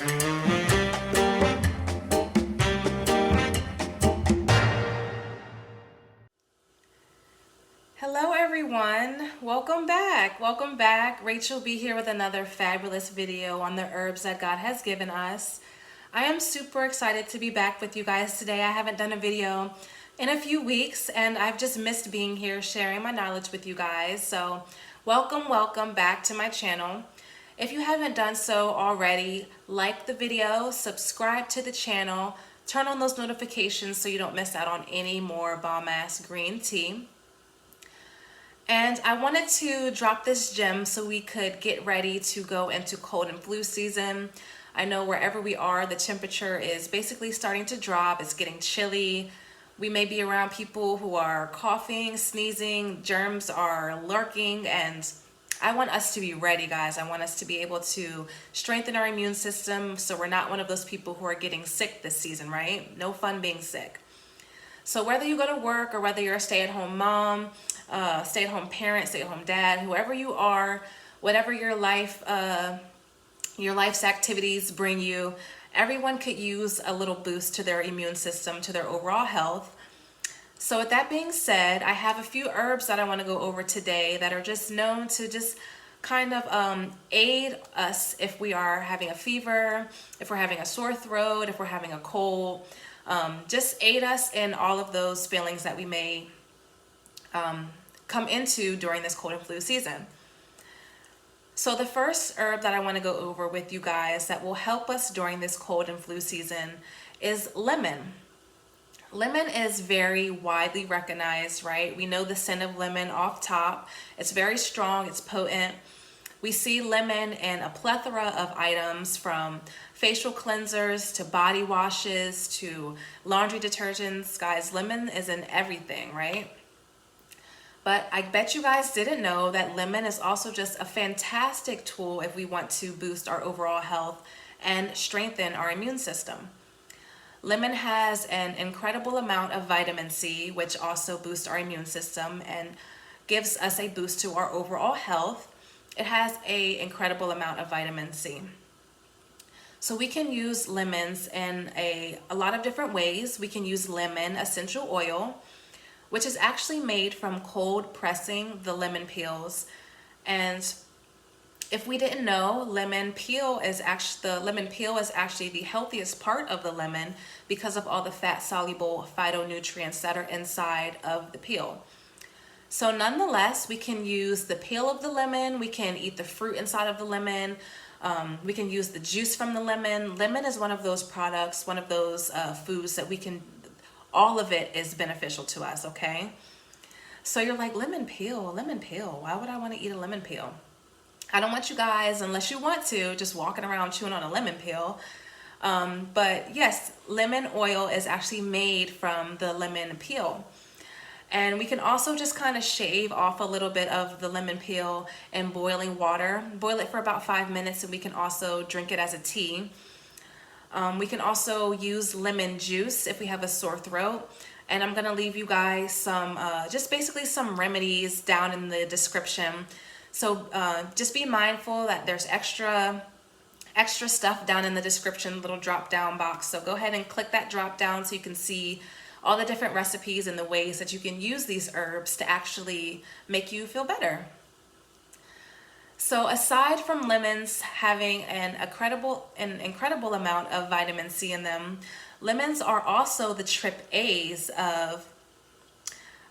Hello everyone, welcome back. Welcome back. Rachel B here with another fabulous video on the herbs that God has given us. I am super excited to be back with you guys today. I haven't done a video in a few weeks and I've just missed being here sharing my knowledge with you guys. So welcome back to my channel. If you haven't done so already, like the video, subscribe to the channel, turn on those notifications so you don't miss out on any more bomb ass green tea. And I wanted to drop this gem so we could get ready to go into cold and flu season. I know wherever we are, the temperature is basically starting to drop. It's getting chilly. We may be around people who are coughing, sneezing, germs are lurking, and I want us to be ready, guys. I want us to be able to strengthen our immune system so we're not one of those people who are getting sick this season, right? No fun being sick. So whether you go to work or whether you're a stay-at-home mom, stay-at-home parent, stay-at-home dad, whoever you are, whatever your life's activities bring you, everyone could use a little boost to their immune system, to their overall health. So with that being said, I have a few herbs that I want to go over today that are just known to just kind of aid us if we are having a fever, if we're having a sore throat, if we're having a cold. Just aid us in all of those feelings that we may come into during this cold and flu season. So the first herb that I want to go over with you guys that will help us during this cold and flu season is lemon. Lemon is very widely recognized, right? We know the scent of lemon off top. It's very strong, it's potent. We see lemon in a plethora of items, from facial cleansers to body washes to laundry detergents. Guys, lemon is in everything, right? But I bet you guys didn't know that lemon is also just a fantastic tool if we want to boost our overall health and strengthen our immune system. Lemon has an incredible amount of vitamin C, which also boosts our immune system and gives us a boost to our overall health. It has an incredible amount of vitamin C. So we can use lemons in a lot of different ways. We can use lemon essential oil, which is actually made from cold pressing the lemon peels. And if we didn't know, the lemon peel is actually the healthiest part of the lemon because of all the fat soluble phytonutrients that are inside of the peel. So nonetheless, we can use the peel of the lemon, we can eat the fruit inside of the lemon, we can use the juice from the lemon. Lemon is one of those products, one of those foods that we can, all of it is beneficial to us, okay? So you're like, lemon peel, why would I want to eat a lemon peel? I don't want you guys, unless you want to, just walking around chewing on a lemon peel. But yes, lemon oil is actually made from the lemon peel. And we can also just kind of shave off a little bit of the lemon peel in boiling water. Boil it for about 5 minutes, and we can also drink it as a tea. We can also use lemon juice if we have a sore throat. And I'm gonna leave you guys some, just basically some remedies down in the description. So just be mindful that there's extra stuff down in the description, little drop down box. So go ahead and click that drop down so you can see all the different recipes and the ways that you can use these herbs to actually make you feel better. So aside from lemons having an incredible amount of vitamin C in them, lemons are also the trip A's of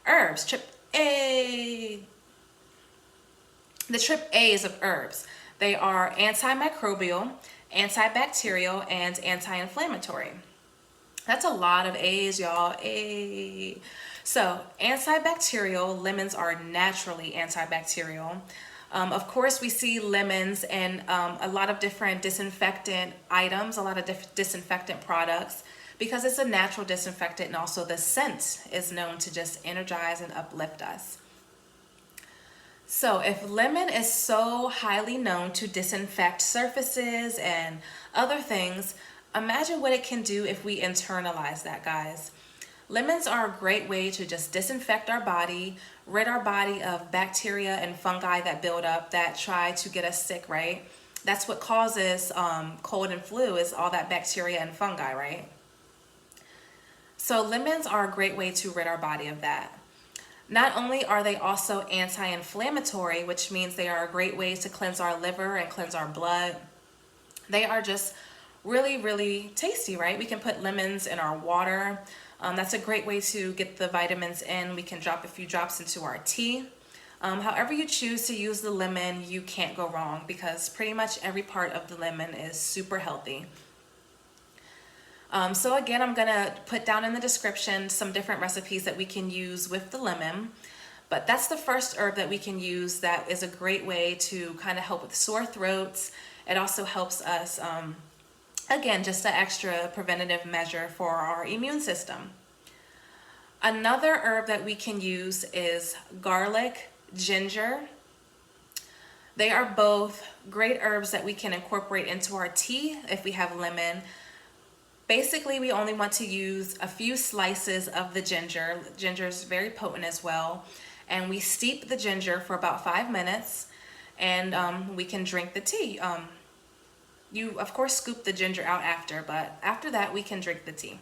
herbs. The trip A's of herbs. They are antimicrobial, antibacterial, and anti-inflammatory. That's a lot of A's, y'all. A. So antibacterial, lemons are naturally antibacterial. Of course, we see lemons in a lot of different disinfectant items, a lot of disinfectant products, because it's a natural disinfectant, and also the scent is known to just energize and uplift us. So if lemon is so highly known to disinfect surfaces and other things, imagine what it can do if we internalize that, guys. Lemons are a great way to just disinfect our body, rid our body of bacteria and fungi that build up that try to get us sick, right? That's what causes cold and flu, is all that bacteria and fungi, right? So lemons are a great way to rid our body of that. Not only are they also anti-inflammatory, which means they are a great way to cleanse our liver and cleanse our blood. They are just really, really tasty, right? We can put lemons in our water. That's a great way to get the vitamins in. We can drop a few drops into our tea. However you choose to use the lemon, you can't go wrong, because pretty much every part of the lemon is super healthy. So again, I'm gonna put down in the description some different recipes that we can use with the lemon. But that's the first herb that we can use that is a great way to kind of help with sore throats. It also helps us, again, just an extra preventative measure for our immune system. Another herb that we can use is garlic, ginger. They are both great herbs that we can incorporate into our tea if we have lemon. Basically, we only want to use a few slices of the ginger. Ginger is very potent as well. And we steep the ginger for about 5 minutes, and we can drink the tea. You, of course, scoop the ginger out after, but after that, we can drink the tea.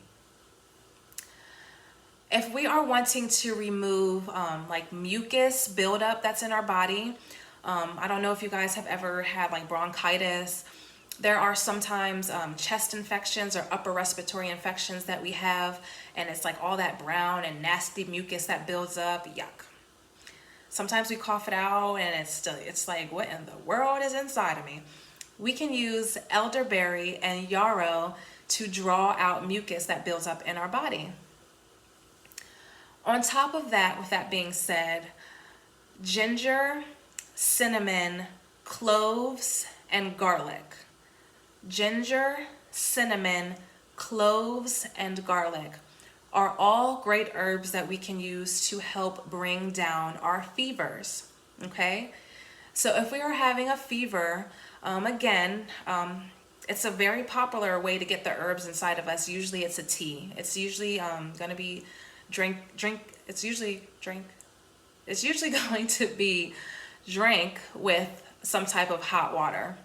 If we are wanting to remove like mucus buildup that's in our body, I don't know if you guys have ever had like bronchitis. There are sometimes chest infections or upper respiratory infections that we have, and it's like all that brown and nasty mucus that builds up. Yuck. Sometimes we cough it out and it's like, what in the world is inside of me? We can use elderberry and yarrow to draw out mucus that builds up in our body. On top of that, with that being said, ginger, cinnamon, cloves, and garlic. Ginger, cinnamon, cloves, and garlic are all great herbs that we can use to help bring down our fevers, okay? So if we are having a fever, it's a very popular way to get the herbs inside of us. Usually it's a tea. It's usually going to be it's usually going to be drank with some type of hot water.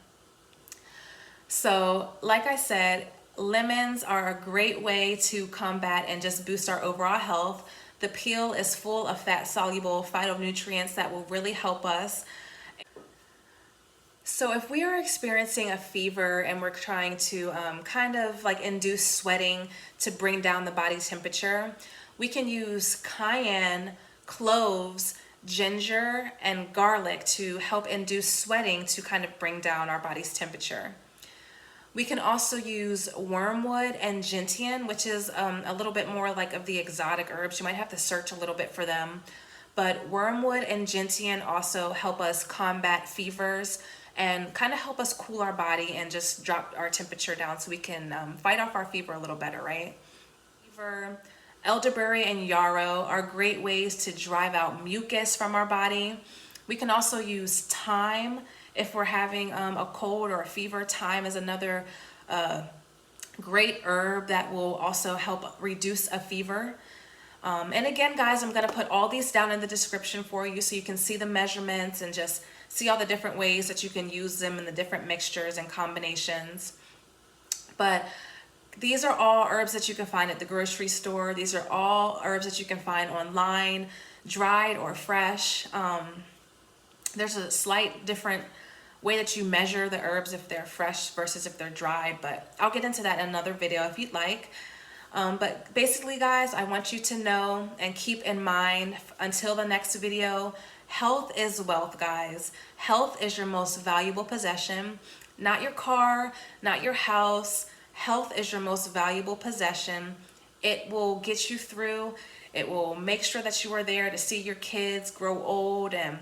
So like I said, lemons are a great way to combat and just boost our overall health. The peel is full of fat-soluble phytonutrients that will really help us. So if we are experiencing a fever and we're trying to kind of like induce sweating to bring down the body temperature, we can use cayenne, cloves, ginger, and garlic to help induce sweating to kind of bring down our body's temperature. We can also use wormwood and gentian, which is a little bit more like of the exotic herbs. You might have to search a little bit for them. But wormwood and gentian also help us combat fevers and kind of help us cool our body and just drop our temperature down so we can fight off our fever a little better, right? Fever, elderberry and yarrow are great ways to drive out mucus from our body. We can also use thyme. If we're having a cold or a fever, thyme is another great herb that will also help reduce a fever. And again, guys, I'm going to put all these down in the description for you so you can see the measurements and just see all the different ways that you can use them in the different mixtures and combinations. But these are all herbs that you can find at the grocery store. These are all herbs that you can find online, dried or fresh. There's a slight different way that you measure the herbs if they're fresh versus if they're dried, but I'll get into that in another video if you'd like. But basically, guys, I want you to know and keep in mind until the next video, health is wealth, guys. Health is your most valuable possession, not your car, not your house. Health is your most valuable possession. It will get you through. It will make sure that you are there to see your kids grow old, and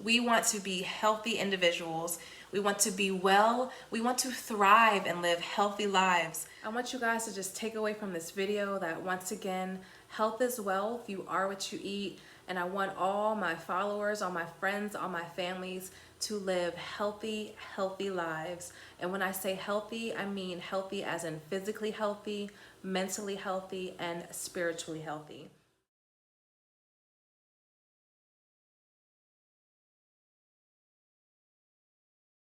we want to be healthy individuals. We want to be well. We want to thrive and live healthy lives. I want you guys to just take away from this video that, once again, health is wealth. You are what you eat. And I want all my followers, all my friends, all my families to live healthy, healthy lives. And when I say healthy, I mean healthy as in physically healthy, mentally healthy, and spiritually healthy.